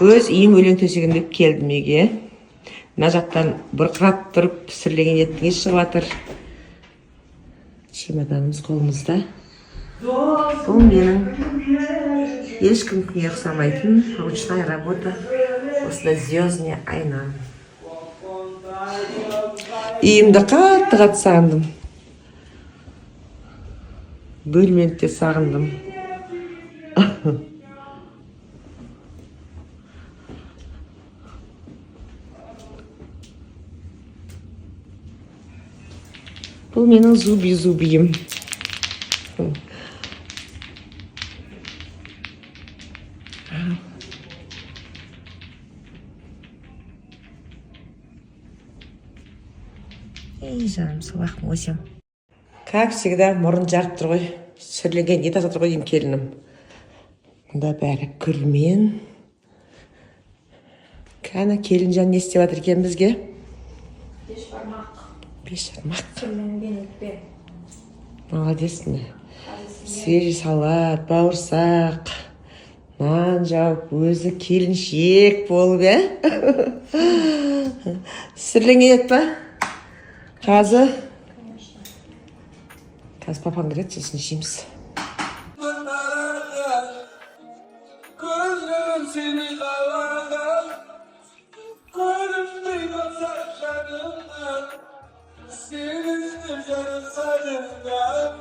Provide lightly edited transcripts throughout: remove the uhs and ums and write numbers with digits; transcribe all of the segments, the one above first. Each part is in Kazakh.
Өз үйім өлең төсегім деп келдім үйге. Мына жақтан бұрқырап тұрып пісірілген еттіңіз шығып жатыр. Чемоданымыз қолымызда. Бұл менің ешкімге ұқсамайтын ручная работа. Осында звездная айна. Үйімді қатты сағындым. Бөлмені де сағындым. Бұл менің зуби-зубиім. Ей, жаным, салақым өсем. Как всегда, мұрын жарып тұр ғой. Сүрленген ет азатыр ғой деймін келінім. Мұнда бәрі гүлмен. Кәні келін жан не істеп жатыр екен бізге? Беш бармақ. Сүрленген етпен. Молодецсің. Свежий салат, бауырсақ, нан жауып, өзі келіншек болып, Сүрленген ет па? Қазы? Қазы папам келеді, сосын жейміз. Көзім сені қалаған, көрінбей басар жанымнан, сені іздеп жарысадыңнан.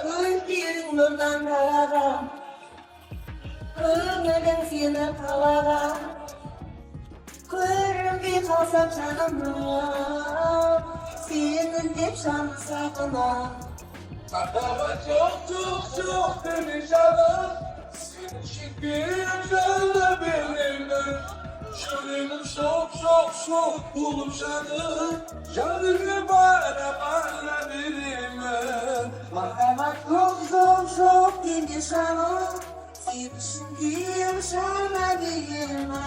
Көздерің нұрдан қараған, көңілің сені қалаған, көрінбей қалсам жанымнан, сені іздеп жаным сағынам. Махаббат çok demiş adam. Senin için bir canlı benimle. Şölenim çok bulup canım. Canını bana benimle. Mahabbat çok demiş adam. Senin için bir canlı benimle.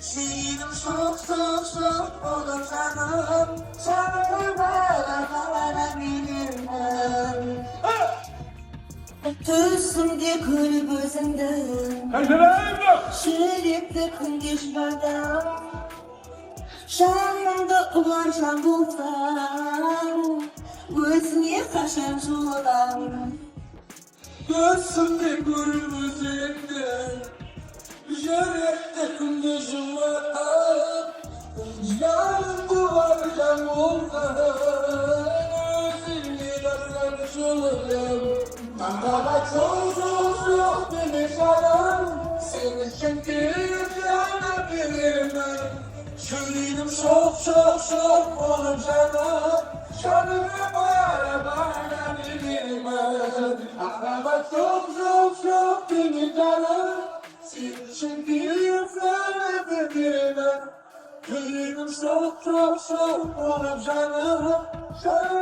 Şölenim çok bulup canım. Canını bana benimle. Түсімде көріп өзіңді жүректі күнде жұбадым жанымды ұлар жан болсаң өзіңе қашан жолдам Түсімде көріп өзіңді жүректі күнде жұбадым жанымды ұлар жан болсаң өзіңе қашан жолдам Mahabbat çok demiş adam. Senin için bir canı bilirme. Şölenim çok olur canım. Canımı bana bilirme. Mahabbat çok demiş adam. Senin için bir canı bilirme. Şölenim çok olur canım. Canımı